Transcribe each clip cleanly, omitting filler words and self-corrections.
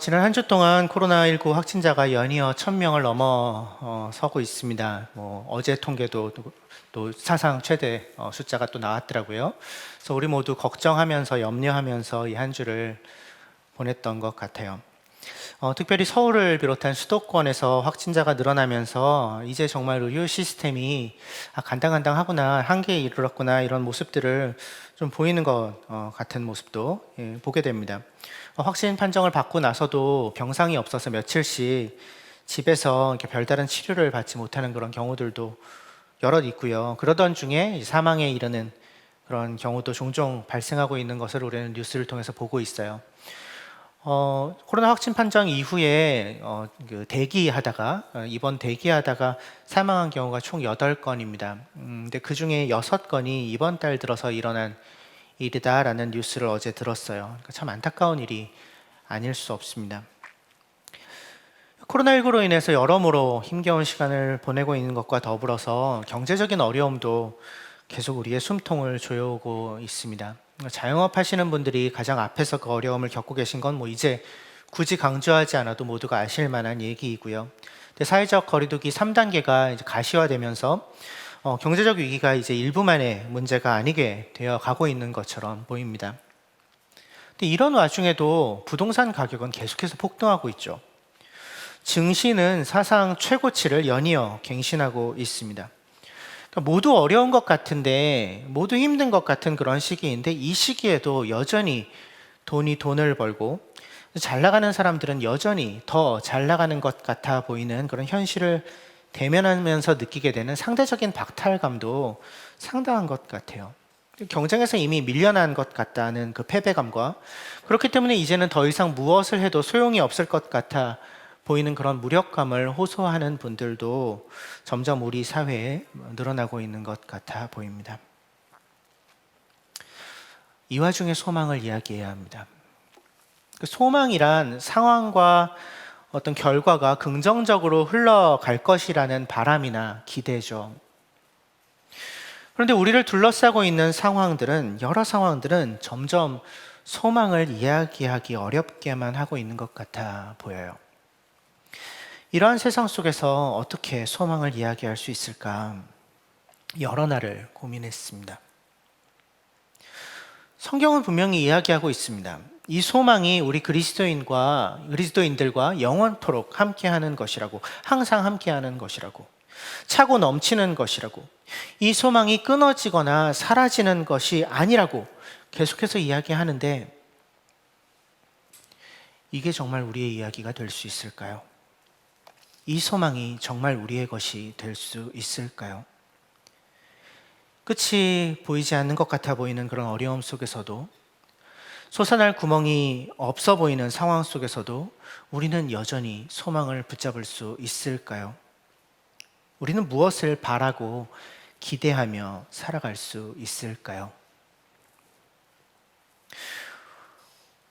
지난 한 주 동안 코로나19 확진자가 연이어 1,000명을 서고 있습니다. 어제 통계도 또 사상 최대 숫자가 또 나왔더라고요. 그래서 우리 모두 걱정하면서 염려하면서 이 한 주를 보냈던 것 같아요. 특별히 서울을 비롯한 수도권에서 확진자가 늘어나면서 이제 정말 의료 시스템이 간당간당하구나, 한계에 이르렀구나, 이런 모습들을 좀 보이는 것 같은 모습도 보게 됩니다. 확진 판정을 받고 나서도 병상이 없어서 며칠씩 집에서 이렇게 별다른 치료를 받지 못하는 그런 경우들도 여럿 있고요. 그러던 중에 사망에 이르는 그런 경우도 종종 발생하고 있는 것을 우리는 뉴스를 통해서 보고 있어요. 코로나 확진 판정 이후에 입원 대기하다가 사망한 경우가 총 8건입니다. 근데 그 중에 6건이 이번 달 들어서 일어난 일이다라는 뉴스를 어제 들었어요. 그러니까 참 안타까운 일이 아닐 수 없습니다. 코로나19로 인해서 여러모로 힘겨운 시간을 보내고 있는 것과 더불어서 경제적인 어려움도 계속 우리의 숨통을 조여오고 있습니다. 자영업 하시는 분들이 가장 앞에서 그 어려움을 겪고 계신 건 이제 굳이 강조하지 않아도 모두가 아실 만한 얘기이고요. 근데 사회적 거리두기 3단계가 이제 가시화되면서 경제적 위기가 이제 일부만의 문제가 아니게 되어 가고 있는 것처럼 보입니다. 근데 이런 와중에도 부동산 가격은 계속해서 폭등하고 있죠. 증시는 사상 최고치를 연이어 갱신하고 있습니다. 그러니까 모두 어려운 것 같은데, 모두 힘든 것 같은 그런 시기인데, 이 시기에도 여전히 돈이 돈을 벌고 잘 나가는 사람들은 여전히 더 잘 나가는 것 같아 보이는 그런 현실을 대면하면서 느끼게 되는 상대적인 박탈감도 상당한 것 같아요. 경쟁에서 이미 밀려난 것 같다는 그 패배감과, 그렇기 때문에 이제는 더 이상 무엇을 해도 소용이 없을 것 같아 보이는 그런 무력감을 호소하는 분들도 점점 우리 사회에 늘어나고 있는 것 같아 보입니다. 이 와중에 소망을 이야기해야 합니다. 소망이란 상황과 어떤 결과가 긍정적으로 흘러갈 것이라는 바람이나 기대죠. 그런데 우리를 둘러싸고 있는 여러 상황들은 점점 소망을 이야기하기 어렵게만 하고 있는 것 같아 보여요. 이러한 세상 속에서 어떻게 소망을 이야기할 수 있을까? 여러 날을 고민했습니다. 성경은 분명히 이야기하고 있습니다. 이 소망이 우리 그리스도인들과 영원토록 함께하는 것이라고, 항상 함께하는 것이라고, 차고 넘치는 것이라고, 이 소망이 끊어지거나 사라지는 것이 아니라고 계속해서 이야기하는데, 이게 정말 우리의 이야기가 될 수 있을까요? 이 소망이 정말 우리의 것이 될 수 있을까요? 끝이 보이지 않는 것 같아 보이는 그런 어려움 속에서도, 솟아날 구멍이 없어 보이는 상황 속에서도 우리는 여전히 소망을 붙잡을 수 있을까요? 우리는 무엇을 바라고 기대하며 살아갈 수 있을까요?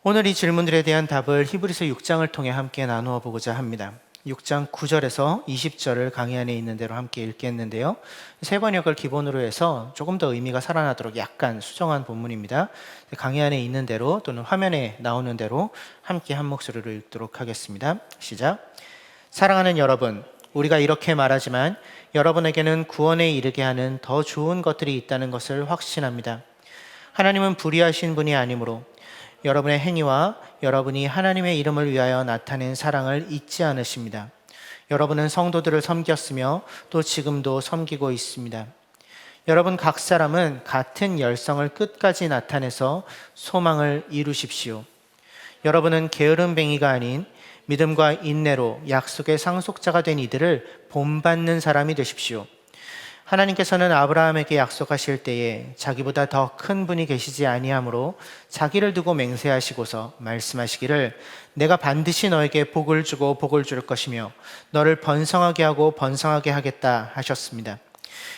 오늘 이 질문들에 대한 답을 히브리서 6장을 통해 함께 나누어 보고자 합니다. 6장 9절에서 20절을 강의 안에 있는 대로 함께 읽겠는데요. 세 번역을 기본으로 해서 조금 더 의미가 살아나도록 약간 수정한 본문입니다. 강의 안에 있는 대로 또는 화면에 나오는 대로 함께 한 목소리로 읽도록 하겠습니다. 시작. 사랑하는 여러분, 우리가 이렇게 말하지만 여러분에게는 구원에 이르게 하는 더 좋은 것들이 있다는 것을 확신합니다. 하나님은 불의하신 분이 아니므로 여러분의 행위와 여러분이 하나님의 이름을 위하여 나타낸 사랑을 잊지 않으십니다. 여러분은 성도들을 섬겼으며 또 지금도 섬기고 있습니다. 여러분 각 사람은 같은 열성을 끝까지 나타내서 소망을 이루십시오. 여러분은 게으름뱅이가 아닌 믿음과 인내로 약속의 상속자가 된 이들을 본받는 사람이 되십시오. 하나님께서는 아브라함에게 약속하실 때에 자기보다 더 큰 분이 계시지 아니하므로 자기를 두고 맹세하시고서 말씀하시기를 내가 반드시 너에게 복을 주고 복을 줄 것이며 너를 번성하게 하고 번성하게 하겠다 하셨습니다.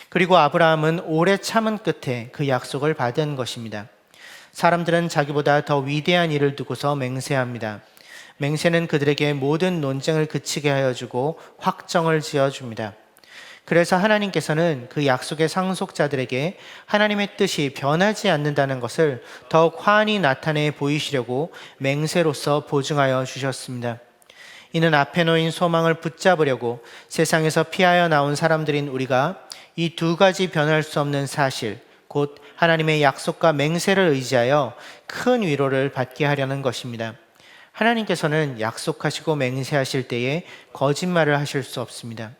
그리고 아브라함은 오래 참은 끝에 그 약속을 받은 것입니다. 사람들은 자기보다 더 위대한 일을 두고서 맹세합니다. 맹세는 그들에게 모든 논쟁을 그치게 하여 주고 확정을 지어 줍니다. 그래서 하나님께서는 그 약속의 상속자들에게 하나님의 뜻이 변하지 않는다는 것을 더욱 환히 나타내 보이시려고 맹세로서 보증하여 주셨습니다. 이는 앞에 놓인 소망을 붙잡으려고 세상에서 피하여 나온 사람들인 우리가 이 두 가지 변할 수 없는 사실, 곧 하나님의 약속과 맹세를 의지하여 큰 위로를 받게 하려는 것입니다. 하나님께서는 약속하시고 맹세하실 때에 거짓말을 하실 수 없습니다.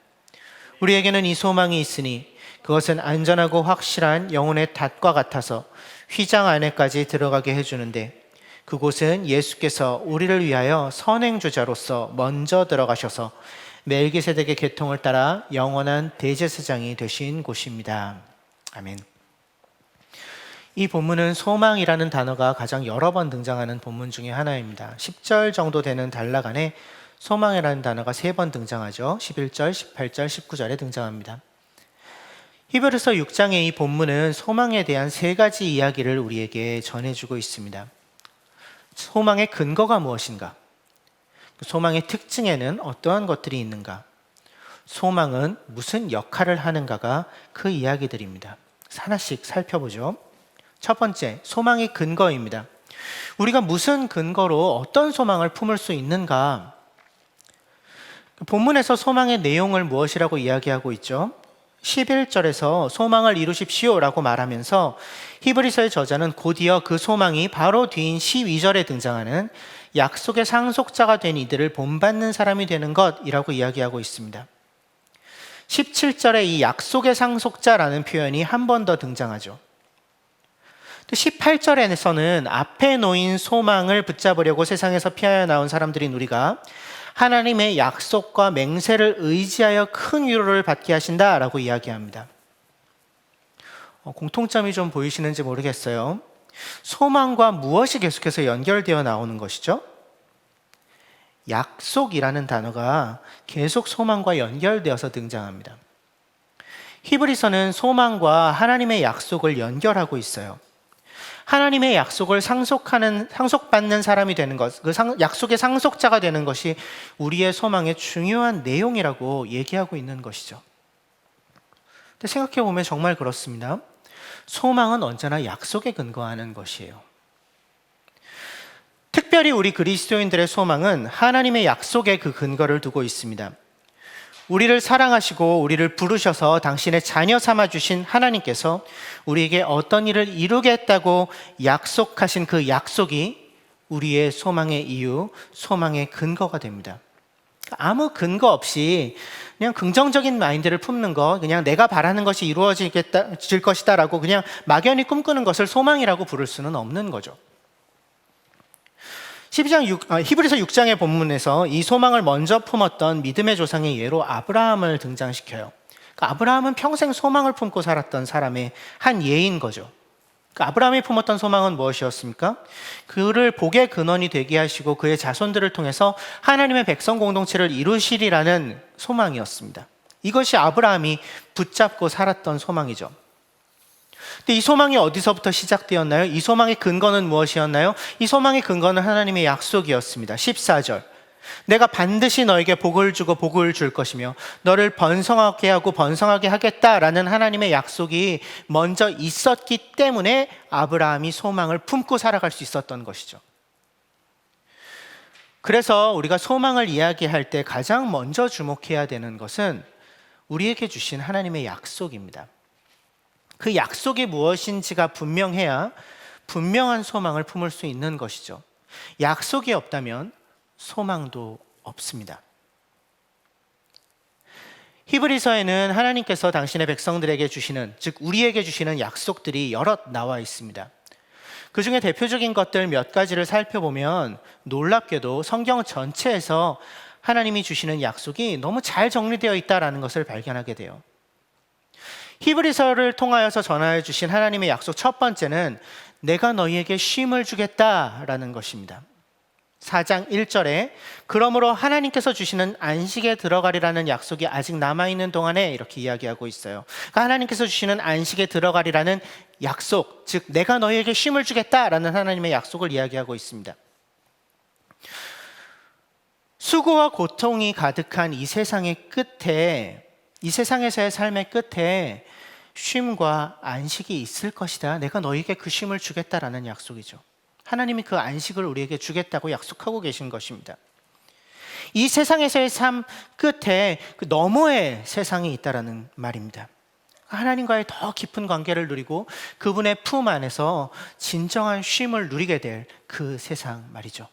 우리에게는 이 소망이 있으니 그것은 안전하고 확실한 영혼의 닷과 같아서 휘장 안에까지 들어가게 해주는데, 그곳은 예수께서 우리를 위하여 선행주자로서 먼저 들어가셔서 멜기세덱의 계통을 따라 영원한 대제사장이 되신 곳입니다. 아멘. 이 본문은 소망이라는 단어가 가장 여러 번 등장하는 본문 중에 하나입니다. 10절 정도 되는 단락 안에 소망이라는 단어가 3번 등장하죠. 11절, 18절, 19절에 등장합니다. 히브리서 6장의 이 본문은 소망에 대한 3가지 이야기를 우리에게 전해주고 있습니다. 소망의 근거가 무엇인가? 소망의 특징에는 어떠한 것들이 있는가? 소망은 무슨 역할을 하는가가 그 이야기들입니다. 하나씩 살펴보죠. 첫 번째, 소망의 근거입니다. 우리가 무슨 근거로 어떤 소망을 품을 수 있는가? 본문에서 소망의 내용을 무엇이라고 이야기하고 있죠? 11절에서 소망을 이루십시오라고 말하면서 히브리서의 저자는 곧이어 그 소망이 바로 뒤인 12절에 등장하는 약속의 상속자가 된 이들을 본받는 사람이 되는 것이라고 이야기하고 있습니다. 17절에 이 약속의 상속자라는 표현이 한 번 더 등장하죠. 또 18절에서는 앞에 놓인 소망을 붙잡으려고 세상에서 피하여 나온 사람들인 우리가 하나님의 약속과 맹세를 의지하여 큰 위로를 받게 하신다라고 이야기합니다. 공통점이 좀 보이시는지 모르겠어요. 소망과 무엇이 계속해서 연결되어 나오는 것이죠? 약속이라는 단어가 계속 소망과 연결되어서 등장합니다. 히브리서는 소망과 하나님의 약속을 연결하고 있어요. 하나님의 약속을 상속받는 사람이 되는 것, 그 약속의 상속자가 되는 것이 우리의 소망의 중요한 내용이라고 얘기하고 있는 것이죠. 근데 생각해 보면 정말 그렇습니다. 소망은 언제나 약속에 근거하는 것이에요. 특별히 우리 그리스도인들의 소망은 하나님의 약속에 그 근거를 두고 있습니다. 우리를 사랑하시고 우리를 부르셔서 당신의 자녀 삼아주신 하나님께서 우리에게 어떤 일을 이루겠다고 약속하신 그 약속이 우리의 소망의 이유, 소망의 근거가 됩니다. 아무 근거 없이 그냥 긍정적인 마인드를 품는 것, 그냥 내가 바라는 것이 이루어질 것이다라고 그냥 막연히 꿈꾸는 것을 소망이라고 부를 수는 없는 거죠. 히브리서 6장의 본문에서 이 소망을 먼저 품었던 믿음의 조상의 예로 아브라함을 등장시켜요. 그러니까 아브라함은 평생 소망을 품고 살았던 사람의 한 예인 거죠. 그러니까 아브라함이 품었던 소망은 무엇이었습니까? 그를 복의 근원이 되게 하시고 그의 자손들을 통해서 하나님의 백성 공동체를 이루시리라는 소망이었습니다. 이것이 아브라함이 붙잡고 살았던 소망이죠. 근데 이 소망이 어디서부터 시작되었나요? 이 소망의 근거는 무엇이었나요? 이 소망의 근거는 하나님의 약속이었습니다. 14절. 내가 반드시 너에게 복을 주고 복을 줄 것이며 너를 번성하게 하고 번성하게 하겠다라는 하나님의 약속이 먼저 있었기 때문에 아브라함이 소망을 품고 살아갈 수 있었던 것이죠. 그래서 우리가 소망을 이야기할 때 가장 먼저 주목해야 되는 것은 우리에게 주신 하나님의 약속입니다. 그 약속이 무엇인지가 분명해야 분명한 소망을 품을 수 있는 것이죠. 약속이 없다면 소망도 없습니다. 히브리서에는 하나님께서 당신의 백성들에게 주시는, 즉 우리에게 주시는 약속들이 여럿 나와 있습니다. 그 중에 대표적인 것들 몇 가지를 살펴보면 놀랍게도 성경 전체에서 하나님이 주시는 약속이 너무 잘 정리되어 있다는 것을 발견하게 돼요. 히브리서를 통하여서 전하여 주신 하나님의 약속 첫 번째는 내가 너희에게 쉼을 주겠다라는 것입니다. 4장 1절에 그러므로 하나님께서 주시는 안식에 들어가리라는 약속이 아직 남아있는 동안에 이렇게 이야기하고 있어요. 그러니까 하나님께서 주시는 안식에 들어가리라는 약속, 즉 내가 너희에게 쉼을 주겠다라는 하나님의 약속을 이야기하고 있습니다. 수고와 고통이 가득한 이 세상의 끝에 이 세상에서의 삶의 끝에 쉼과 안식이 있을 것이다. 내가 너에게 그 쉼을 주겠다라는 약속이죠. 하나님이 그 안식을 우리에게 주겠다고 약속하고 계신 것입니다. 이 세상에서의 삶 끝에 그 너머의 세상이 있다라는 말입니다. 하나님과의 더 깊은 관계를 누리고 그분의 품 안에서 진정한 쉼을 누리게 될 그 세상 말이죠.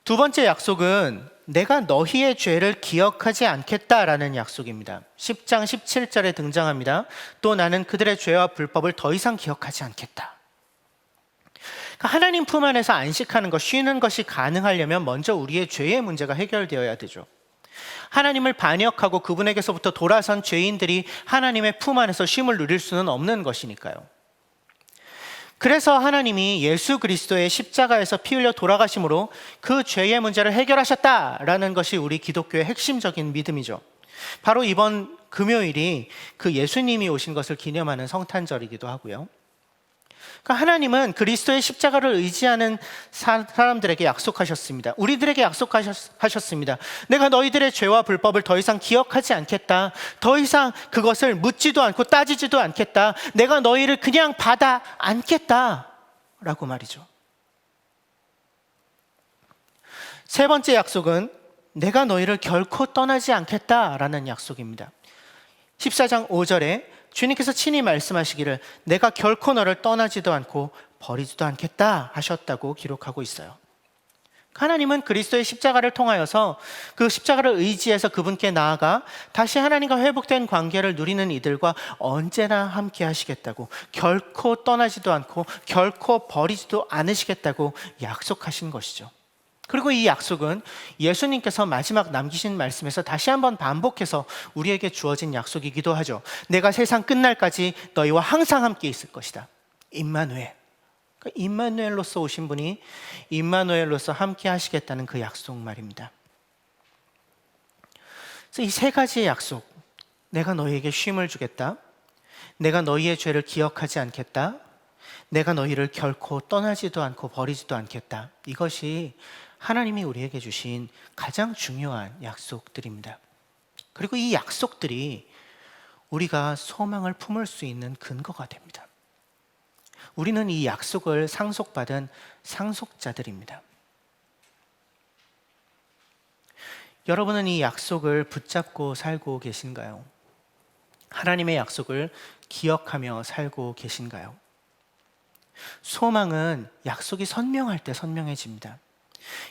두 번째 약속은 내가 너희의 죄를 기억하지 않겠다라는 약속입니다. 10장 17절에 등장합니다. 또 나는 그들의 죄와 불법을 더 이상 기억하지 않겠다. 그러니까 하나님 품 안에서 안식하는 것, 쉬는 것이 가능하려면 먼저 우리의 죄의 문제가 해결되어야 되죠. 하나님을 반역하고 그분에게서부터 돌아선 죄인들이 하나님의 품 안에서 쉼을 누릴 수는 없는 것이니까요. 그래서 하나님이 예수 그리스도의 십자가에서 피 흘려 돌아가심으로 그 죄의 문제를 해결하셨다라는 것이 우리 기독교의 핵심적인 믿음이죠. 바로 이번 금요일이 그 예수님이 오신 것을 기념하는 성탄절이기도 하고요. 그러니까 하나님은 그리스도의 십자가를 의지하는 사람들에게 약속하셨습니다. 우리들에게 약속하셨습니다. 내가 너희들의 죄와 불법을 더 이상 기억하지 않겠다. 더 이상 그것을 묻지도 않고 따지지도 않겠다. 내가 너희를 그냥 받아 안겠다 라고 말이죠. 세 번째 약속은 내가 너희를 결코 떠나지 않겠다라는 약속입니다. 14장 5절에 주님께서 친히 말씀하시기를 내가 결코 너를 떠나지도 않고 버리지도 않겠다 하셨다고 기록하고 있어요. 하나님은 그리스도의 십자가를 통하여서 그 십자가를 의지해서 그분께 나아가 다시 하나님과 회복된 관계를 누리는 이들과 언제나 함께 하시겠다고, 결코 떠나지도 않고 결코 버리지도 않으시겠다고 약속하신 것이죠. 그리고 이 약속은 예수님께서 마지막 남기신 말씀에서 다시 한번 반복해서 우리에게 주어진 약속이기도 하죠. 내가 세상 끝날까지 너희와 항상 함께 있을 것이다. 임마누엘. 그러니까 임마누엘로서 오신 분이 임마누엘로서 함께 하시겠다는 그 약속 말입니다. 그래서 이 세 가지의 약속, 내가 너희에게 쉼을 주겠다, 내가 너희의 죄를 기억하지 않겠다, 내가 너희를 결코 떠나지도 않고 버리지도 않겠다, 이것이 하나님이 우리에게 주신 가장 중요한 약속들입니다. 그리고 이 약속들이 우리가 소망을 품을 수 있는 근거가 됩니다. 우리는 이 약속을 상속받은 상속자들입니다. 여러분은 이 약속을 붙잡고 살고 계신가요? 하나님의 약속을 기억하며 살고 계신가요? 소망은 약속이 선명할 때 선명해집니다.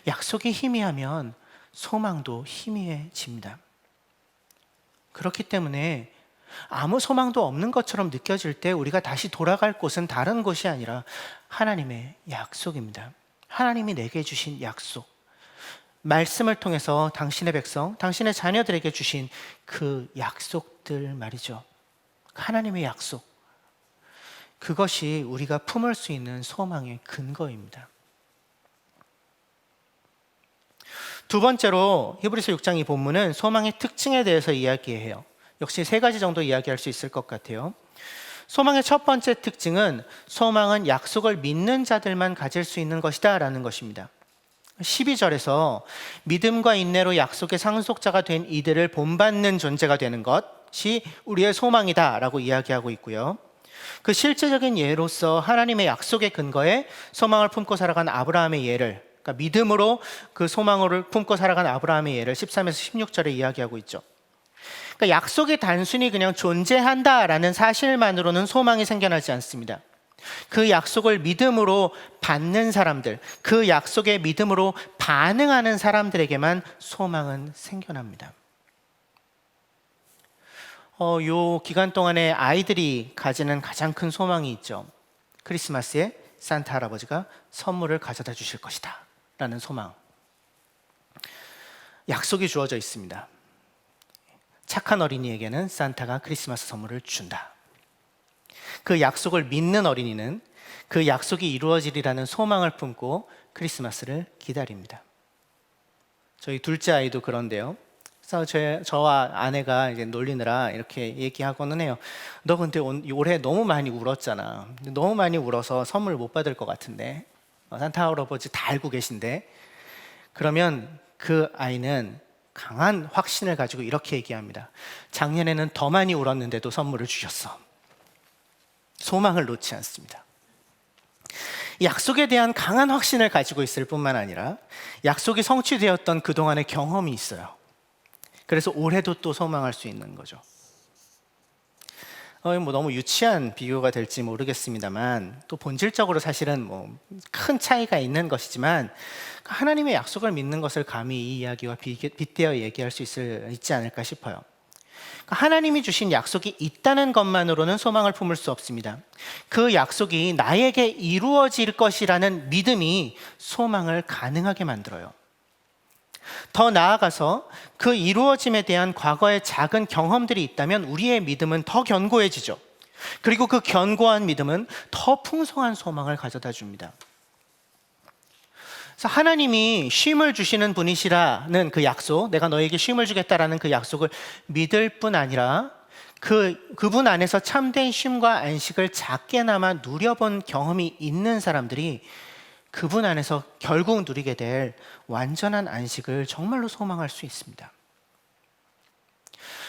약속이 희미하면 소망도 희미해집니다. 그렇기 때문에 아무 소망도 없는 것처럼 느껴질 때 우리가 다시 돌아갈 곳은 다른 곳이 아니라 하나님의 약속입니다. 하나님이 내게 주신 약속, 말씀을 통해서 당신의 백성, 당신의 자녀들에게 주신 그 약속들 말이죠. 하나님의 약속, 그것이 우리가 품을 수 있는 소망의 근거입니다. 두 번째로 히브리서 6장 이 본문은 소망의 특징에 대해서 이야기해요. 역시 세 가지 정도 이야기할 수 있을 것 같아요. 소망의 첫 번째 특징은 소망은 약속을 믿는 자들만 가질 수 있는 것이다 라는 것입니다. 12절에서 믿음과 인내로 약속의 상속자가 된 이들을 본받는 존재가 되는 것이 우리의 소망이다 라고 이야기하고 있고요. 그 실제적인 예로서 하나님의 약속의 근거에 소망을 품고 살아간 아브라함의 예를, 그러니까 믿음으로 그 소망을 품고 살아간 아브라함의 예를 13에서 16절에 이야기하고 있죠. 그러니까 약속이 단순히 그냥 존재한다라는 사실만으로는 소망이 생겨나지 않습니다. 그 약속을 믿음으로 받는 사람들, 그 약속에 믿음으로 반응하는 사람들에게만 소망은 생겨납니다. 요 기간 동안에 아이들이 가지는 가장 큰 소망이 있죠. 크리스마스에 산타 할아버지가 선물을 가져다 주실 것이다 라는 소망. 약속이 주어져 있습니다. 착한 어린이에게는 산타가 크리스마스 선물을 준다. 그 약속을 믿는 어린이는 그 약속이 이루어지리라는 소망을 품고 크리스마스를 기다립니다. 저희 둘째 아이도 그런데요. 그래서 저와 아내가 이제 놀리느라 이렇게 얘기하고는 해요. 너 근데 올해 너무 많이 울었잖아. 너무 많이 울어서 선물 못 받을 것 같은데. 산타 할아버지 다 알고 계신데. 그러면 그 아이는 강한 확신을 가지고 이렇게 얘기합니다. 작년에는 더 많이 울었는데도 선물을 주셨어. 소망을 놓지 않습니다. 약속에 대한 강한 확신을 가지고 있을 뿐만 아니라 약속이 성취되었던 그동안의 경험이 있어요. 그래서 올해도 또 소망할 수 있는 거죠. 너무 유치한 비교가 될지 모르겠습니다만 또 본질적으로 사실은 큰 차이가 있는 것이지만 하나님의 약속을 믿는 것을 감히 이 이야기와 빗대어 얘기할 수 있지 않을까 싶어요. 하나님이 주신 약속이 있다는 것만으로는 소망을 품을 수 없습니다. 그 약속이 나에게 이루어질 것이라는 믿음이 소망을 가능하게 만들어요. 더 나아가서 그 이루어짐에 대한 과거의 작은 경험들이 있다면 우리의 믿음은 더 견고해지죠. 그리고 그 견고한 믿음은 더 풍성한 소망을 가져다 줍니다. 그래서 하나님이 쉼을 주시는 분이시라는 그 약속, 내가 너에게 쉼을 주겠다라는 그 약속을 믿을 뿐 아니라 그분 안에서 참된 쉼과 안식을 작게나마 누려본 경험이 있는 사람들이 그분 안에서 결국 누리게 될 완전한 안식을 정말로 소망할 수 있습니다.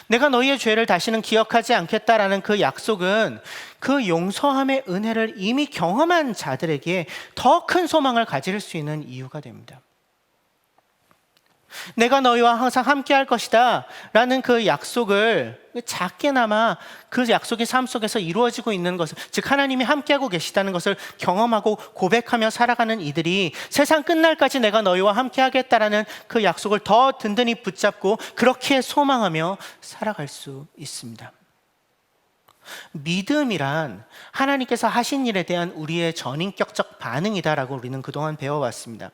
내가 너희의 죄를 다시는 기억하지 않겠다라는 그 약속은 그 용서함의 은혜를 이미 경험한 자들에게 더 큰 소망을 가질 수 있는 이유가 됩니다. 내가 너희와 항상 함께 할 것이다 라는 그 약속을 작게나마 그 약속의 삶 속에서 이루어지고 있는 것을, 즉 하나님이 함께하고 계시다는 것을 경험하고 고백하며 살아가는 이들이 세상 끝날까지 내가 너희와 함께 하겠다라는 그 약속을 더 든든히 붙잡고 그렇게 소망하며 살아갈 수 있습니다. 믿음이란 하나님께서 하신 일에 대한 우리의 전인격적 반응이다라고 우리는 그동안 배워왔습니다.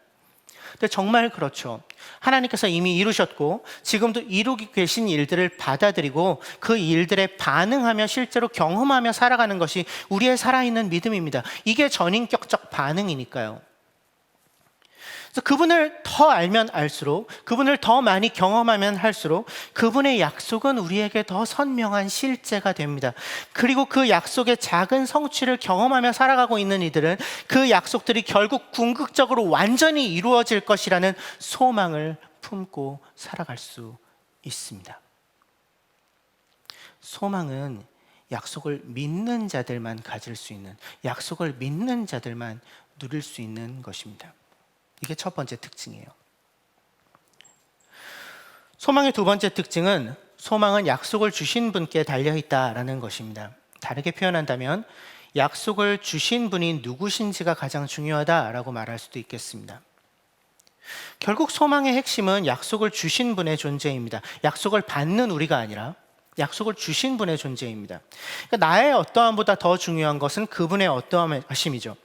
근데 정말 그렇죠. 하나님께서 이미 이루셨고 지금도 이루고 계신 일들을 받아들이고 그 일들에 반응하며 실제로 경험하며 살아가는 것이 우리의 살아있는 믿음입니다. 이게 전인격적 반응이니까요. 그래서 그분을 더 알면 알수록, 그분을 더 많이 경험하면 할수록 그분의 약속은 우리에게 더 선명한 실제가 됩니다. 그리고 그 약속의 작은 성취를 경험하며 살아가고 있는 이들은 그 약속들이 결국 궁극적으로 완전히 이루어질 것이라는 소망을 품고 살아갈 수 있습니다. 소망은 약속을 믿는 자들만 가질 수 있는, 약속을 믿는 자들만 누릴 수 있는 것입니다. 이게 첫 번째 특징이에요. 소망의 두 번째 특징은 소망은 약속을 주신 분께 달려있다라는 것입니다. 다르게 표현한다면 약속을 주신 분이 누구신지가 가장 중요하다라고 말할 수도 있겠습니다. 결국 소망의 핵심은 약속을 주신 분의 존재입니다. 약속을 받는 우리가 아니라 약속을 주신 분의 존재입니다. 그러니까 나의 어떠함보다 더 중요한 것은 그분의 어떠하심이죠.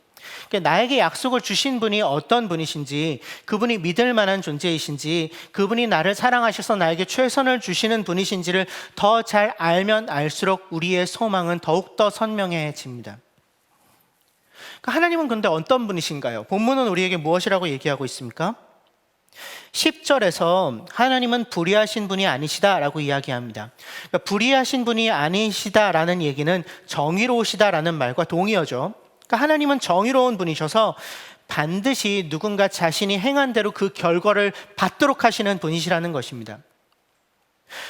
그러니까 나에게 약속을 주신 분이 어떤 분이신지, 그분이 믿을 만한 존재이신지, 그분이 나를 사랑하셔서 나에게 최선을 주시는 분이신지를 더 잘 알면 알수록 우리의 소망은 더욱더 선명해집니다. 그러니까 하나님은 근데 어떤 분이신가요? 본문은 우리에게 무엇이라고 얘기하고 있습니까? 10절에서 하나님은 불의하신 분이 아니시다라고 이야기합니다. 그러니까 불의하신 분이 아니시다라는 얘기는 정의로우시다라는 말과 동의어죠. 그러니까 하나님은 정의로운 분이셔서 반드시 누군가 자신이 행한 대로 그 결과를 받도록 하시는 분이시라는 것입니다.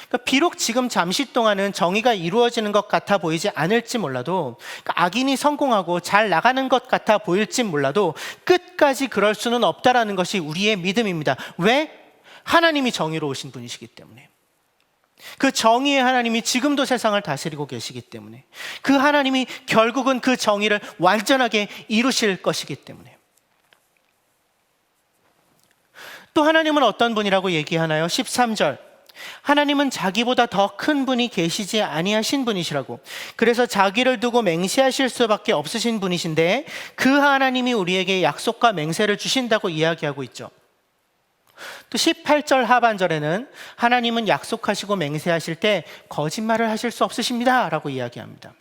그러니까 비록 지금 잠시 동안은 정의가 이루어지는 것 같아 보이지 않을지 몰라도, 그러니까 악인이 성공하고 잘 나가는 것 같아 보일지 몰라도 끝까지 그럴 수는 없다라는 것이 우리의 믿음입니다. 왜? 하나님이 정의로우신 분이시기 때문에. 그 정의의 하나님이 지금도 세상을 다스리고 계시기 때문에, 그 하나님이 결국은 그 정의를 완전하게 이루실 것이기 때문에. 또 하나님은 어떤 분이라고 얘기하나요? 13절, 하나님은 자기보다 더 큰 분이 계시지 아니하신 분이시라고, 그래서 자기를 두고 맹세하실 수밖에 없으신 분이신데 그 하나님이 우리에게 약속과 맹세를 주신다고 이야기하고 있죠. 또 18절 하반절에는 하나님은 약속하시고 맹세하실 때 거짓말을 하실 수 없으십니다 라고 이야기합니다.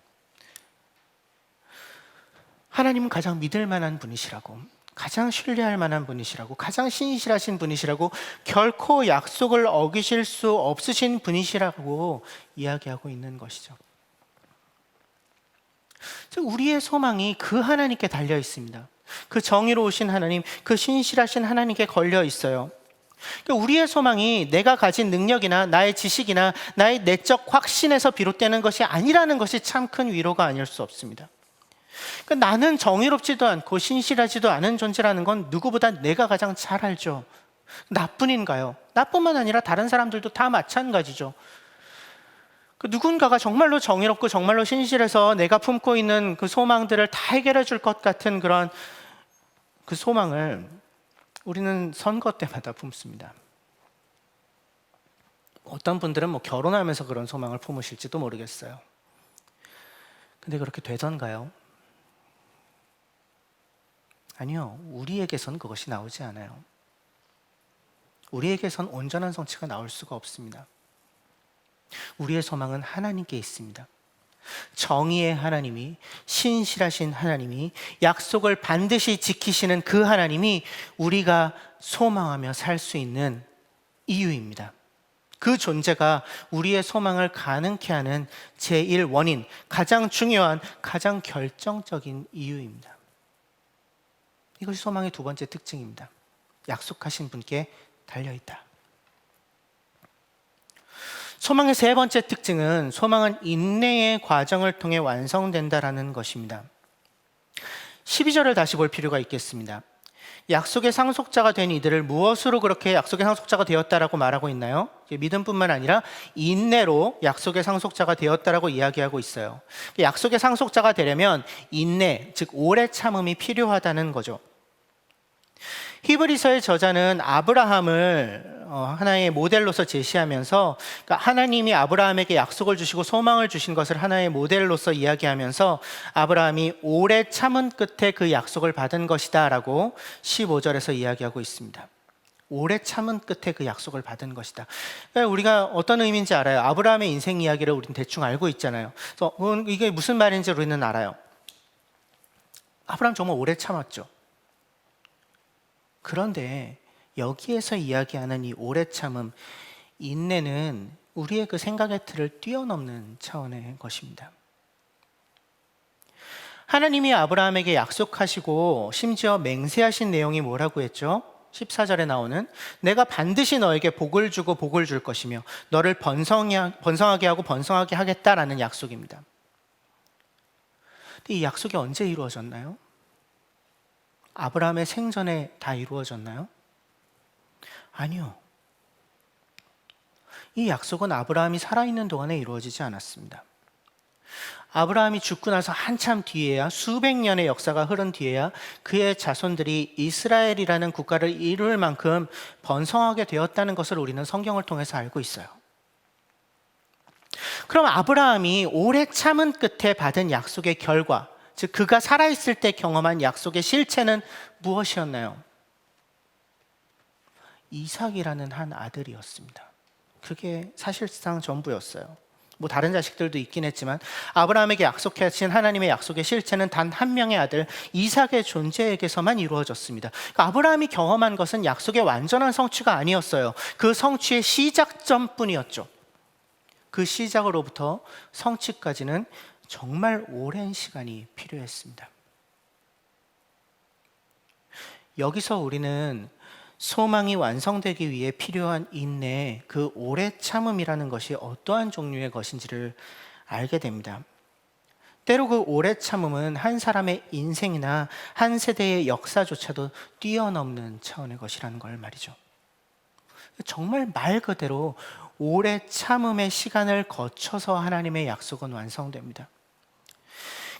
하나님은 가장 믿을 만한 분이시라고, 가장 신뢰할 만한 분이시라고, 가장 신실하신 분이시라고, 결코 약속을 어기실 수 없으신 분이시라고 이야기하고 있는 것이죠. 우리의 소망이 그 하나님께 달려 있습니다. 그 정의로우신 하나님, 그 신실하신 하나님께 걸려 있어요. 그러니까 우리의 소망이 내가 가진 능력이나 나의 지식이나 나의 내적 확신에서 비롯되는 것이 아니라는 것이 참 큰 위로가 아닐 수 없습니다. 그러니까 나는 정의롭지도 않고 신실하지도 않은 존재라는 건 누구보다 내가 가장 잘 알죠. 나뿐인가요? 나뿐만 아니라 다른 사람들도 다 마찬가지죠. 그 누군가가 정말로 정의롭고 정말로 신실해서 내가 품고 있는 그 소망들을 다 해결해 줄 것 같은 그런 그 소망을 우리는 선거 때마다 품습니다. 어떤 분들은 뭐 결혼하면서 그런 소망을 품으실지도 모르겠어요. 근데 그렇게 되던가요? 아니요. 우리에게선 그것이 나오지 않아요. 우리에게선 온전한 성취가 나올 수가 없습니다. 우리의 소망은 하나님께 있습니다. 정의의 하나님이, 신실하신 하나님이, 약속을 반드시 지키시는 그 하나님이 우리가 소망하며 살 수 있는 이유입니다. 그 존재가 우리의 소망을 가능케 하는 제1원인, 가장 중요한, 가장 결정적인 이유입니다. 이것이 소망의 두 번째 특징입니다. 약속하신 분께 달려있다. 소망의 세 번째 특징은 소망은 인내의 과정을 통해 완성된다라는 것입니다. 12절을 다시 볼 필요가 있겠습니다. 약속의 상속자가 된 이들을 무엇으로 그렇게 약속의 상속자가 되었다라고 말하고 있나요? 믿음뿐만 아니라 인내로 약속의 상속자가 되었다라고 이야기하고 있어요. 약속의 상속자가 되려면 인내, 즉 오래 참음이 필요하다는 거죠. 히브리서의 저자는 아브라함을 하나의 모델로서 제시하면서, 그러니까 하나님이 아브라함에게 약속을 주시고 소망을 주신 것을 하나의 모델로서 이야기하면서 아브라함이 오래 참은 끝에 그 약속을 받은 것이다 라고 15절에서 이야기하고 있습니다. 오래 참은 끝에 그 약속을 받은 것이다. 그러니까 우리가 어떤 의미인지 알아요. 아브라함의 인생 이야기를 우리는 대충 알고 있잖아요. 그래서 이게 무슨 말인지 우리는 알아요. 아브라함 정말 오래 참았죠. 그런데 여기에서 이야기하는 이 오래 참음, 인내는 우리의 그 생각의 틀을 뛰어넘는 차원의 것입니다. 하나님이 아브라함에게 약속하시고 심지어 맹세하신 내용이 뭐라고 했죠? 14절에 나오는 내가 반드시 너에게 복을 주고 복을 줄 것이며 너를 번성하게 하고 번성하게 하겠다라는 약속입니다. 근데 이 약속이 언제 이루어졌나요? 아브라함의 생전에 다 이루어졌나요? 아니요. 이 약속은 아브라함이 살아있는 동안에 이루어지지 않았습니다. 아브라함이 죽고 나서 한참 뒤에야, 수백 년의 역사가 흐른 뒤에야 그의 자손들이 이스라엘이라는 국가를 이룰 만큼 번성하게 되었다는 것을 우리는 성경을 통해서 알고 있어요. 그럼 아브라함이 오래 참은 끝에 받은 약속의 결과, 즉 그가 살아있을 때 경험한 약속의 실체는 무엇이었나요? 이삭이라는 한 아들이었습니다. 그게 사실상 전부였어요. 뭐 다른 자식들도 있긴 했지만 아브라함에게 약속하신 하나님의 약속의 실체는 단 한 명의 아들 이삭의 존재에게서만 이루어졌습니다. 그러니까 아브라함이 경험한 것은 약속의 완전한 성취가 아니었어요. 그 성취의 시작점뿐이었죠. 그 시작으로부터 성취까지는 정말 오랜 시간이 필요했습니다. 여기서 우리는 소망이 완성되기 위해 필요한 인내, 그 오래 참음이라는 것이 어떠한 종류의 것인지를 알게 됩니다. 때로 그 오래 참음은 한 사람의 인생이나 한 세대의 역사조차도 뛰어넘는 차원의 것이라는 걸 말이죠. 정말 말 그대로 오래 참음의 시간을 거쳐서 하나님의 약속은 완성됩니다.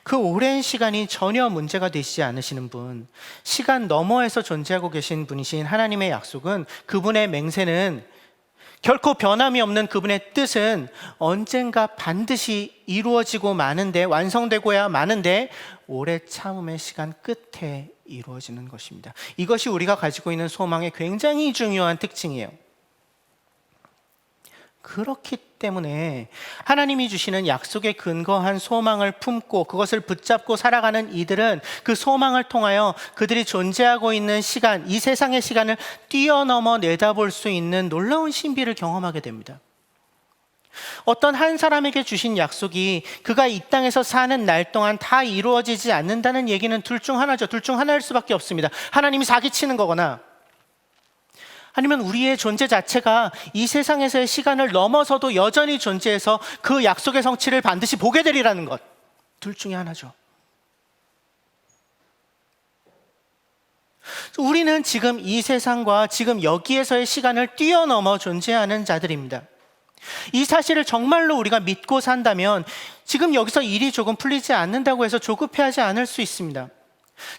그 오랜 시간이 전혀 문제가 되시지 않으시는 분, 시간 너머에서 존재하고 계신 분이신 하나님의 약속은, 그분의 맹세는, 결코 변함이 없는 그분의 뜻은 언젠가 반드시 이루어지고 마는데, 완성되고야 마는데 오래 참음의 시간 끝에 이루어지는 것입니다. 이것이 우리가 가지고 있는 소망의 굉장히 중요한 특징이에요. 그렇기 때문에 하나님이 주시는 약속에 근거한 소망을 품고 그것을 붙잡고 살아가는 이들은 그 소망을 통하여 그들이 존재하고 있는 시간, 이 세상의 시간을 뛰어넘어 내다볼 수 있는 놀라운 신비를 경험하게 됩니다. 어떤 한 사람에게 주신 약속이 그가 이 땅에서 사는 날 동안 다 이루어지지 않는다는 얘기는 둘 중 하나죠. 둘 중 하나일 수밖에 없습니다. 하나님이 사기치는 거거나 아니면 우리의 존재 자체가 이 세상에서의 시간을 넘어서도 여전히 존재해서 그 약속의 성취를 반드시 보게 되리라는 것. 둘 중에 하나죠. 우리는 지금 이 세상과 지금 여기에서의 시간을 뛰어넘어 존재하는 자들입니다. 이 사실을 정말로 우리가 믿고 산다면 지금 여기서 일이 조금 풀리지 않는다고 해서 조급해하지 않을 수 있습니다.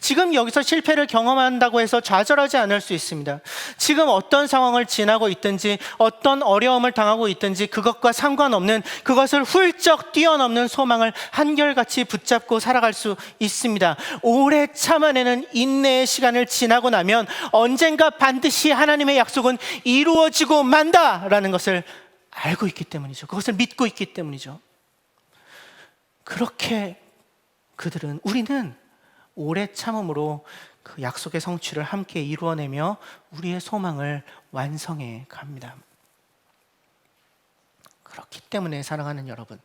지금 여기서 실패를 경험한다고 해서 좌절하지 않을 수 있습니다. 지금 어떤 상황을 지나고 있든지 어떤 어려움을 당하고 있든지 그것과 상관없는, 그것을 훌쩍 뛰어넘는 소망을 한결같이 붙잡고 살아갈 수 있습니다. 오래 참아내는 인내의 시간을 지나고 나면 언젠가 반드시 하나님의 약속은 이루어지고 만다라는 것을 알고 있기 때문이죠. 그것을 믿고 있기 때문이죠. 그렇게 우리는 오래 참음으로 그 약속의 성취를 함께 이루어내며 우리의 소망을 완성해 갑니다. 그렇기 때문에 사랑하는 여러분,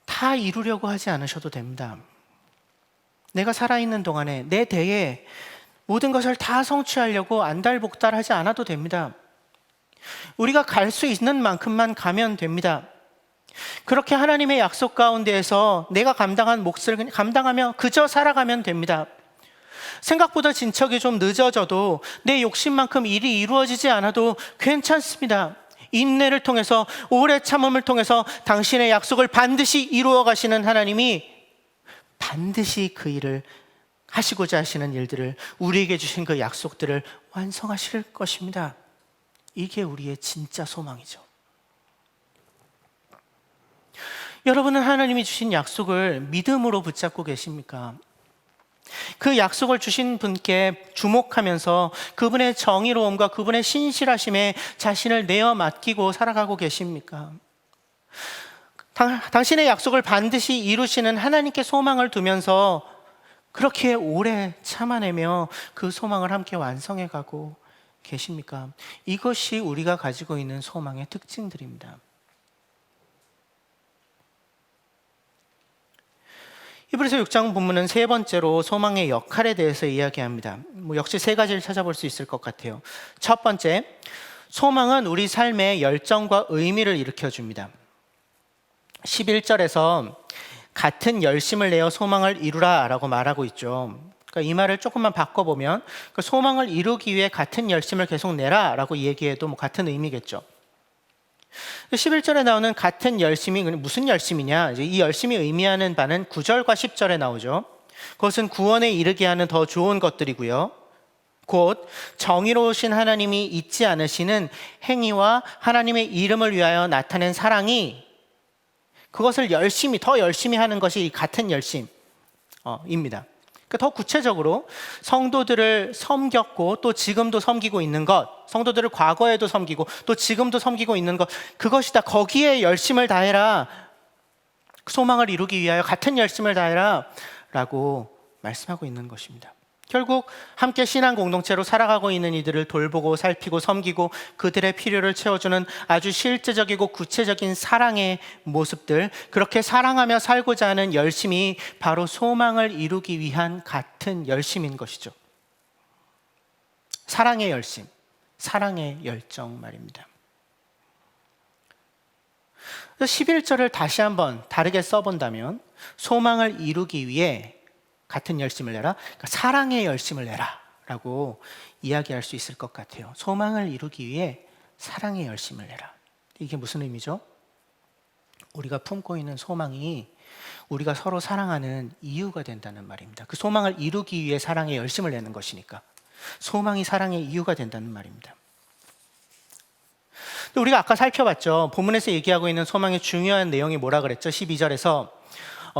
다 이루려고 하지 않으셔도 됩니다. 내가 살아있는 동안에 내 대에 모든 것을 다 성취하려고 안달복달하지 않아도 됩니다. 우리가 갈 수 있는 만큼만 가면 됩니다. 그렇게 하나님의 약속 가운데에서 내가 감당한 몫을 감당하며 그저 살아가면 됩니다. 생각보다 진척이 좀 늦어져도 내 욕심만큼 일이 이루어지지 않아도 괜찮습니다. 인내를 통해서, 오래 참음을 통해서 당신의 약속을 반드시 이루어 가시는 하나님이 반드시 그 일을 하시고자 하시는 일들을, 우리에게 주신 그 약속들을 완성하실 것입니다. 이게 우리의 진짜 소망이죠. 여러분은 하나님이 주신 약속을 믿음으로 붙잡고 계십니까? 그 약속을 주신 분께 주목하면서 그분의 정의로움과 그분의 신실하심에 자신을 내어 맡기고 살아가고 계십니까? 당신의 약속을 반드시 이루시는 하나님께 소망을 두면서 그렇게 오래 참아내며 그 소망을 함께 완성해 가고 계십니까? 이것이 우리가 가지고 있는 소망의 특징들입니다. 히브리서 6장 본문은 세 번째로 소망의 역할에 대해서 이야기합니다. 역시 세 가지를 찾아볼 수 있을 것 같아요. 첫 번째, 소망은 우리 삶에 열정과 의미를 일으켜줍니다. 11절에서 같은 열심을 내어 소망을 이루라 라고 말하고 있죠. 그러니까 이 말을 조금만 바꿔보면 그 소망을 이루기 위해 같은 열심을 계속 내라 라고 얘기해도 같은 의미겠죠. 11절에 나오는 같은 열심이 무슨 열심이냐? 이 열심이 의미하는 바는 9절과 10절에 나오죠. 그것은 구원에 이르게 하는 더 좋은 것들이고요. 곧 정의로우신 하나님이 잊지 않으시는 행위와 하나님의 이름을 위하여 나타낸 사랑이, 그것을 더 열심히 하는 것이 같은 열심입니다. 더 구체적으로 성도들을 섬겼고 또 지금도 섬기고 있는 것, 성도들을 과거에도 섬기고 또 지금도 섬기고 있는 것, 그것이다. 거기에 열심을 다해라. 소망을 이루기 위하여 같은 열심을 다해라 라고 말씀하고 있는 것입니다. 결국 함께 신앙 공동체로 살아가고 있는 이들을 돌보고 살피고 섬기고 그들의 필요를 채워주는 아주 실제적이고 구체적인 사랑의 모습들, 그렇게 사랑하며 살고자 하는 열심이 바로 소망을 이루기 위한 같은 열심인 것이죠. 사랑의 열심, 사랑의 열정 말입니다. 11절을 다시 한번 다르게 써본다면 소망을 이루기 위해 같은 열심을 내라, 그러니까 사랑의 열심을 내라 라고 이야기할 수 있을 것 같아요. 소망을 이루기 위해 사랑의 열심을 내라. 이게 무슨 의미죠? 우리가 품고 있는 소망이 우리가 서로 사랑하는 이유가 된다는 말입니다. 그 소망을 이루기 위해 사랑의 열심을 내는 것이니까 소망이 사랑의 이유가 된다는 말입니다. 우리가 아까 살펴봤죠. 본문에서 얘기하고 있는 소망의 중요한 내용이 뭐라 그랬죠? 12절에서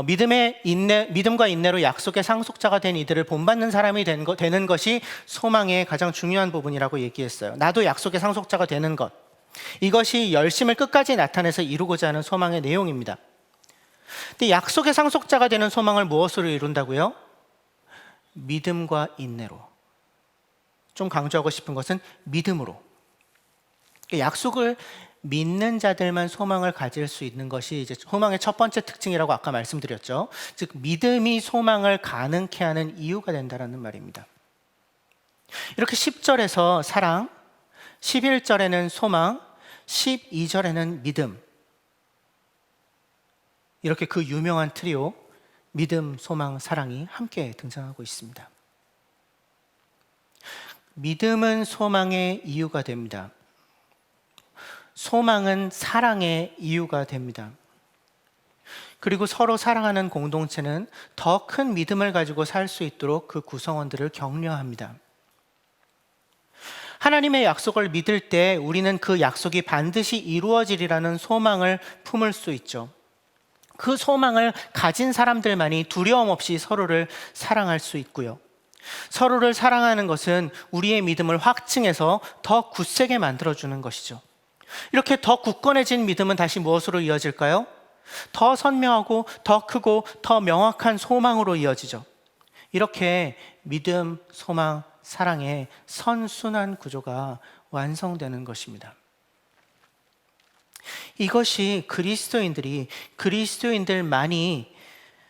믿음과 인내로 약속의 상속자가 된 이들을 본받는 사람이 되는 것이 소망의 가장 중요한 부분이라고 얘기했어요. 나도 약속의 상속자가 되는 것, 이것이 열심을 끝까지 나타내서 이루고자 하는 소망의 내용입니다. 근데 약속의 상속자가 되는 소망을 무엇으로 이룬다고요? 믿음과 인내로. 좀 강조하고 싶은 것은 믿음으로. 약속을 믿는 자들만 소망을 가질 수 있는 것이 이제 소망의 첫 번째 특징이라고 아까 말씀드렸죠. 즉 믿음이 소망을 가능케 하는 이유가 된다는 말입니다. 이렇게 10절에서 사랑, 11절에는 소망, 12절에는 믿음. 이렇게 그 유명한 트리오, 믿음, 소망, 사랑이 함께 등장하고 있습니다. 믿음은 소망의 이유가 됩니다. 소망은 사랑의 이유가 됩니다. 그리고 서로 사랑하는 공동체는 더 큰 믿음을 가지고 살 수 있도록 그 구성원들을 격려합니다. 하나님의 약속을 믿을 때 우리는 그 약속이 반드시 이루어지리라는 소망을 품을 수 있죠. 그 소망을 가진 사람들만이 두려움 없이 서로를 사랑할 수 있고요. 서로를 사랑하는 것은 우리의 믿음을 확증해서 더 굳세게 만들어주는 것이죠. 이렇게 더 굳건해진 믿음은 다시 무엇으로 이어질까요? 더 선명하고 더 크고 더 명확한 소망으로 이어지죠. 이렇게 믿음, 소망, 사랑의 선순환 구조가 완성되는 것입니다. 이것이 그리스도인들만이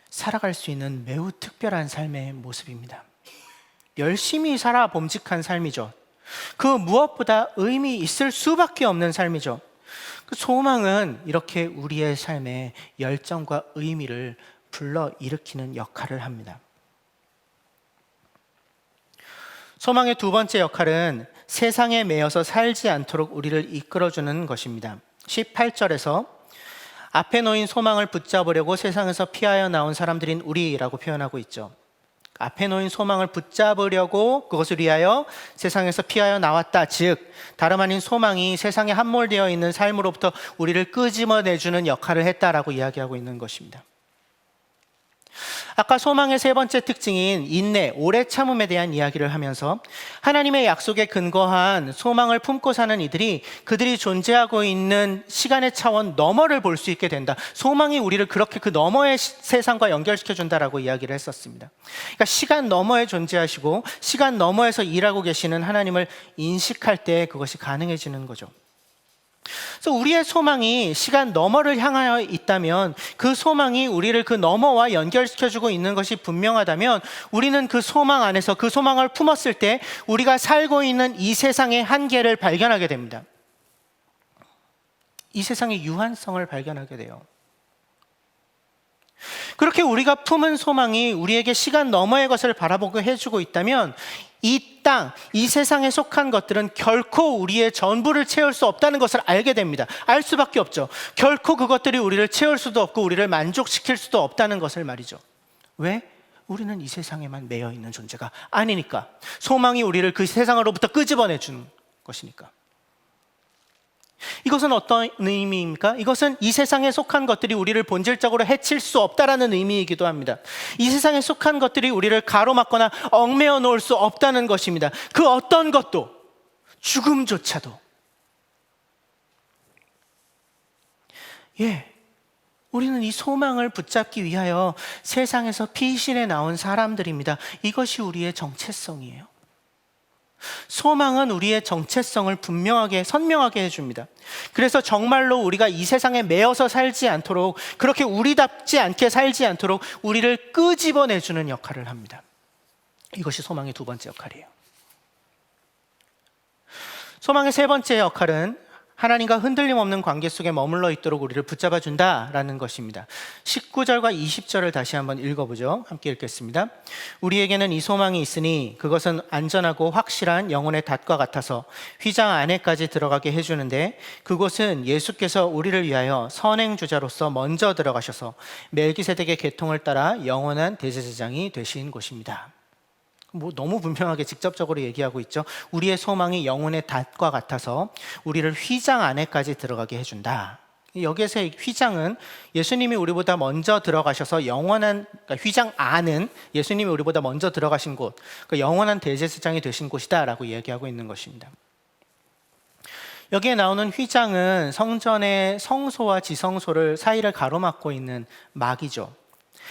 살아갈 수 있는 매우 특별한 삶의 모습입니다. 열심히 살아 범직한 삶이죠. 그 무엇보다 의미 있을 수밖에 없는 삶이죠. 그 소망은 이렇게 우리의 삶에 열정과 의미를 불러일으키는 역할을 합니다. 소망의 두 번째 역할은 세상에 매여서 살지 않도록 우리를 이끌어주는 것입니다. 18절에서 앞에 놓인 소망을 붙잡으려고 세상에서 피하여 나온 사람들인 우리라고 표현하고 있죠. 앞에 놓인 소망을 붙잡으려고 그것을 위하여 세상에서 피하여 나왔다. 즉 다름 아닌 소망이 세상에 함몰되어 있는 삶으로부터 우리를 끄집어내주는 역할을 했다라고 이야기하고 있는 것입니다. 아까 소망의 세 번째 특징인 인내, 오래 참음에 대한 이야기를 하면서 하나님의 약속에 근거한 소망을 품고 사는 이들이 그들이 존재하고 있는 시간의 차원 너머를 볼 수 있게 된다. 소망이 우리를 그렇게 그 너머의 세상과 연결시켜 준다라고 이야기를 했었습니다. 그러니까 시간 너머에 존재하시고 시간 너머에서 일하고 계시는 하나님을 인식할 때 그것이 가능해지는 거죠. 그래서 우리의 소망이 시간 너머를 향하여 있다면, 그 소망이 우리를 그 너머와 연결시켜주고 있는 것이 분명하다면, 우리는 그 소망 안에서 그 소망을 품었을 때 우리가 살고 있는 이 세상의 한계를 발견하게 됩니다. 이 세상의 유한성을 발견하게 돼요. 그렇게 우리가 품은 소망이 우리에게 시간 너머의 것을 바라보게 해주고 있다면, 이 땅, 이 세상에 속한 것들은 결코 우리의 전부를 채울 수 없다는 것을 알게 됩니다. 알 수밖에 없죠. 결코 그것들이 우리를 채울 수도 없고 우리를 만족시킬 수도 없다는 것을 말이죠. 왜? 우리는 이 세상에만 매여 있는 존재가 아니니까. 소망이 우리를 그 세상으로부터 끄집어내 주는 것이니까. 이것은 어떤 의미입니까? 이것은 이 세상에 속한 것들이 우리를 본질적으로 해칠 수 없다라는 의미이기도 합니다. 이 세상에 속한 것들이 우리를 가로막거나 얽매어 놓을 수 없다는 것입니다. 그 어떤 것도, 죽음조차도. 우리는 이 소망을 붙잡기 위하여 세상에서 피신해 나온 사람들입니다. 이것이 우리의 정체성이에요. 소망은 우리의 정체성을 분명하게, 선명하게 해줍니다. 그래서 정말로 우리가 이 세상에 매여서 살지 않도록, 그렇게 우리답지 않게 살지 않도록 우리를 끄집어내주는 역할을 합니다. 이것이 소망의 두 번째 역할이에요. 소망의 세 번째 역할은 하나님과 흔들림 없는 관계 속에 머물러 있도록 우리를 붙잡아 준다라는 것입니다. 19절과 20절을 다시 한번 읽어보죠. 함께 읽겠습니다. 우리에게는 이 소망이 있으니 그것은 안전하고 확실한 영혼의 닷과 같아서 휘장 안에까지 들어가게 해주는데, 그곳은 예수께서 우리를 위하여 선행주자로서 먼저 들어가셔서 멜기세덱의 계통을 따라 영원한 대제사장이 되신 곳입니다. 너무 분명하게 직접적으로 얘기하고 있죠. 우리의 소망이 영혼의 닷과 같아서 우리를 휘장 안에까지 들어가게 해준다. 여기에서의 휘장은 예수님이 우리보다 먼저 들어가셔서 영원한, 그러니까 휘장 안은 예수님이 우리보다 먼저 들어가신 곳, 그러니까 영원한 대제사장이 되신 곳이다 라고 얘기하고 있는 것입니다. 여기에 나오는 휘장은 성전의 성소와 지성소를 사이를 가로막고 있는 막이죠.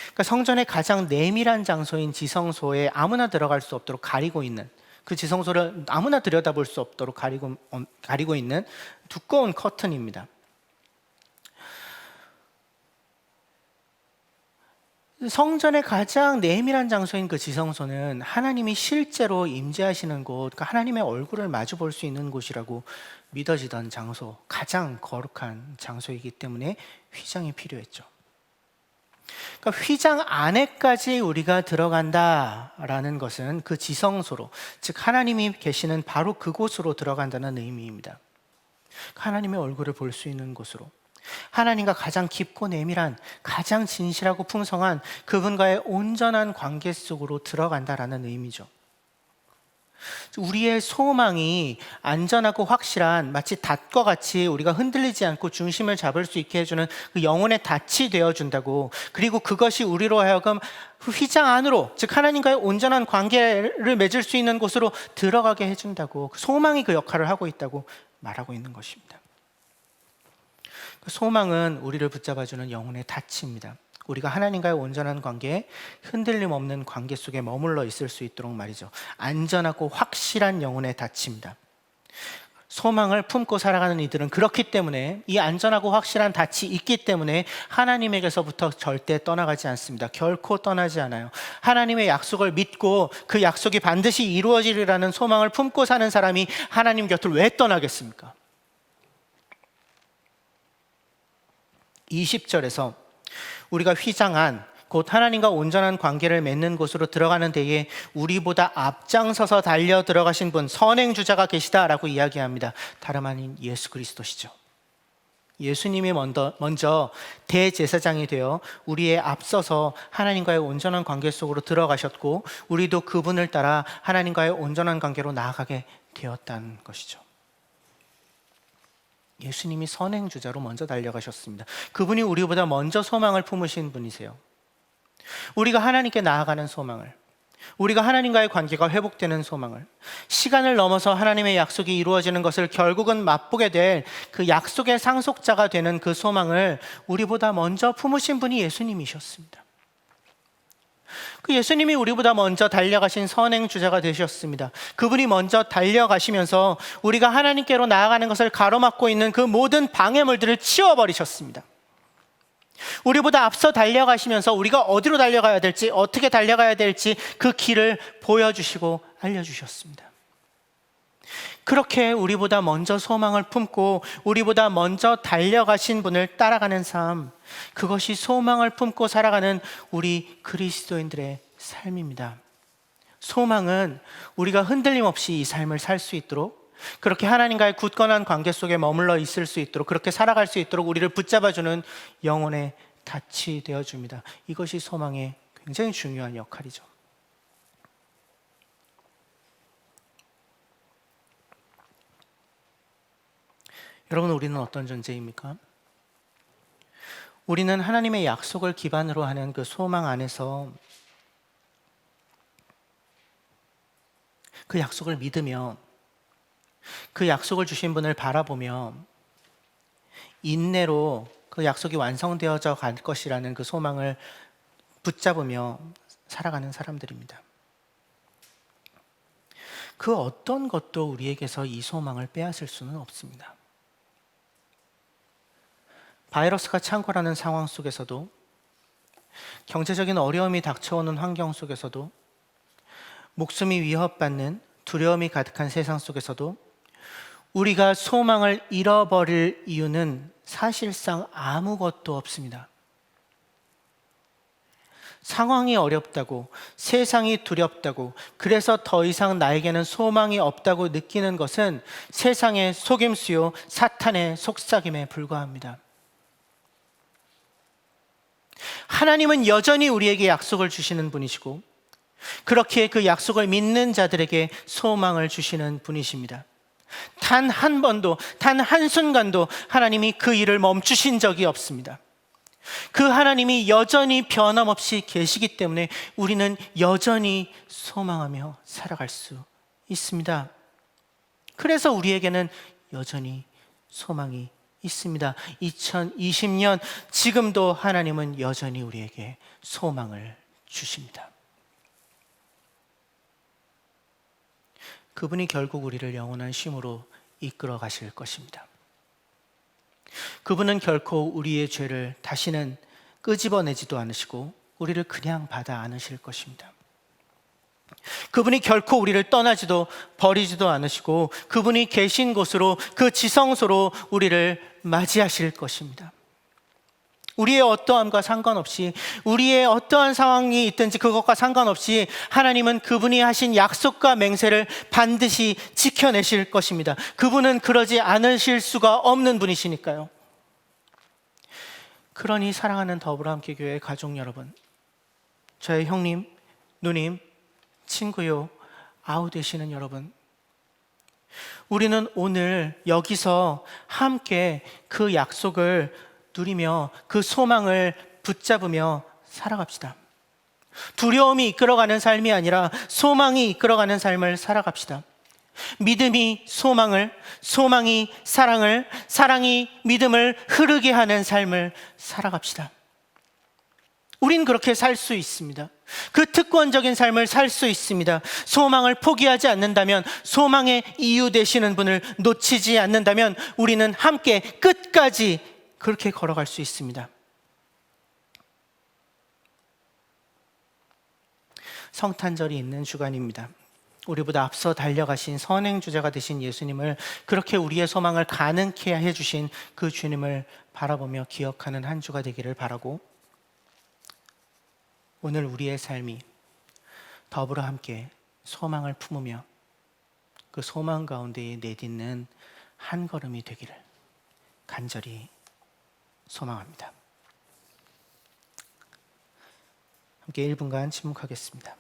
그러니까 성전의 가장 내밀한 장소인 지성소에 아무나 들어갈 수 없도록 가리고 있는, 그 지성소를 아무나 들여다볼 수 없도록 가리고 있는 두꺼운 커튼입니다. 성전의 가장 내밀한 장소인 그 지성소는 하나님이 실제로 임재하시는 곳, 그러니까 하나님의 얼굴을 마주 볼 수 있는 곳이라고 믿어지던 장소, 가장 거룩한 장소이기 때문에 휘장이 필요했죠. 그러니까 휘장 안에까지 우리가 들어간다라는 것은 그 지성소로, 즉 하나님이 계시는 바로 그곳으로 들어간다는 의미입니다. 하나님의 얼굴을 볼 수 있는 곳으로, 하나님과 가장 깊고 내밀한, 가장 진실하고 풍성한 그분과의 온전한 관계 속으로 들어간다라는 의미죠. 우리의 소망이 안전하고 확실한, 마치 닷과 같이 우리가 흔들리지 않고 중심을 잡을 수 있게 해주는 그 영혼의 닷이 되어준다고, 그리고 그것이 우리로 하여금 휘장 안으로, 즉 하나님과의 온전한 관계를 맺을 수 있는 곳으로 들어가게 해준다고, 그 소망이 그 역할을 하고 있다고 말하고 있는 것입니다. 소망은 우리를 붙잡아주는 영혼의 닻입니다. 우리가 하나님과의 온전한 관계에 흔들림 없는 관계 속에 머물러 있을 수 있도록 말이죠. 안전하고 확실한 영혼의 닻입니다. 소망을 품고 살아가는 이들은 그렇기 때문에, 이 안전하고 확실한 닻이 있기 때문에 하나님에게서부터 절대 떠나가지 않습니다. 결코 떠나지 않아요. 하나님의 약속을 믿고 그 약속이 반드시 이루어지리라는 소망을 품고 사는 사람이 하나님 곁을 왜 떠나겠습니까? 20절에서 우리가 휘장 안, 곧 하나님과 온전한 관계를 맺는 곳으로 들어가는 데에 우리보다 앞장서서 달려 들어가신 분, 선행주자가 계시다라고 이야기합니다. 다름 아닌 예수 그리스도시죠. 예수님이 먼저 대제사장이 되어 우리의 앞서서 하나님과의 온전한 관계 속으로 들어가셨고, 우리도 그분을 따라 하나님과의 온전한 관계로 나아가게 되었다는 것이죠. 예수님이 선행주자로 먼저 달려가셨습니다. 그분이 우리보다 먼저 소망을 품으신 분이세요. 우리가 하나님께 나아가는 소망을, 우리가 하나님과의 관계가 회복되는 소망을, 시간을 넘어서 하나님의 약속이 이루어지는 것을 결국은 맛보게 될 그 약속의 상속자가 되는 그 소망을 우리보다 먼저 품으신 분이 예수님이셨습니다. 그 예수님이 우리보다 먼저 달려가신 선행주자가 되셨습니다. 그분이 먼저 달려가시면서 우리가 하나님께로 나아가는 것을 가로막고 있는 그 모든 방해물들을 치워버리셨습니다. 우리보다 앞서 달려가시면서 우리가 어디로 달려가야 될지, 어떻게 달려가야 될지 그 길을 보여주시고 알려주셨습니다. 그렇게 우리보다 먼저 소망을 품고 우리보다 먼저 달려가신 분을 따라가는 삶, 그것이 소망을 품고 살아가는 우리 그리스도인들의 삶입니다. 소망은 우리가 흔들림 없이 이 삶을 살 수 있도록, 그렇게 하나님과의 굳건한 관계 속에 머물러 있을 수 있도록, 그렇게 살아갈 수 있도록 우리를 붙잡아주는 영혼의 닻이 되어줍니다. 이것이 소망의 굉장히 중요한 역할이죠. 여러분, 우리는 어떤 존재입니까? 우리는 하나님의 약속을 기반으로 하는 그 소망 안에서 그 약속을 믿으며, 그 약속을 주신 분을 바라보며 인내로 그 약속이 완성되어져 갈 것이라는 그 소망을 붙잡으며 살아가는 사람들입니다. 그 어떤 것도 우리에게서 이 소망을 빼앗을 수는 없습니다. 바이러스가 창궐하는 상황 속에서도, 경제적인 어려움이 닥쳐오는 환경 속에서도, 목숨이 위협받는 두려움이 가득한 세상 속에서도 우리가 소망을 잃어버릴 이유는 사실상 아무것도 없습니다. 상황이 어렵다고, 세상이 두렵다고, 그래서 더 이상 나에게는 소망이 없다고 느끼는 것은 세상의 속임수요, 사탄의 속삭임에 불과합니다. 하나님은 여전히 우리에게 약속을 주시는 분이시고, 그렇게 그 약속을 믿는 자들에게 소망을 주시는 분이십니다. 단 한 번도, 단 한순간도 하나님이 그 일을 멈추신 적이 없습니다. 그 하나님이 여전히 변함없이 계시기 때문에 우리는 여전히 소망하며 살아갈 수 있습니다. 그래서 우리에게는 여전히 소망이 있습니다. 2020년 지금도 하나님은 여전히 우리에게 소망을 주십니다. 그분이 결국 우리를 영원한 쉼으로 이끌어 가실 것입니다. 그분은 결코 우리의 죄를 다시는 끄집어내지도 않으시고 우리를 그냥 받아 안으실 것입니다. 그분이 결코 우리를 떠나지도 버리지도 않으시고 그분이 계신 곳으로, 그 지성소로 우리를 맞이하실 것입니다. 우리의 어떠함과 상관없이, 우리의 어떠한 상황이 있든지 그것과 상관없이 하나님은 그분이 하신 약속과 맹세를 반드시 지켜내실 것입니다. 그분은 그러지 않으실 수가 없는 분이시니까요. 그러니 사랑하는 더불어함께 교회 가족 여러분, 저의 형님, 누님, 친구요, 아우 되시는 여러분, 우리는 오늘 여기서 함께 그 약속을 누리며 그 소망을 붙잡으며 살아갑시다. 두려움이 이끌어가는 삶이 아니라 소망이 이끌어가는 삶을 살아갑시다. 믿음이 소망을, 소망이 사랑을, 사랑이 믿음을 흐르게 하는 삶을 살아갑시다. 우린 그렇게 살 수 있습니다. 그 특권적인 삶을 살 수 있습니다. 소망을 포기하지 않는다면, 소망의 이유 되시는 분을 놓치지 않는다면 우리는 함께 끝까지 그렇게 걸어갈 수 있습니다. 성탄절이 있는 주간입니다. 우리보다 앞서 달려가신 선행주자가 되신 예수님을, 그렇게 우리의 소망을 가능케 해주신 그 주님을 바라보며 기억하는 한 주가 되기를 바라고, 오늘 우리의 삶이 더불어 함께 소망을 품으며 그 소망 가운데에 내딛는 한 걸음이 되기를 간절히 소망합니다. 함께 1분간 침묵하겠습니다.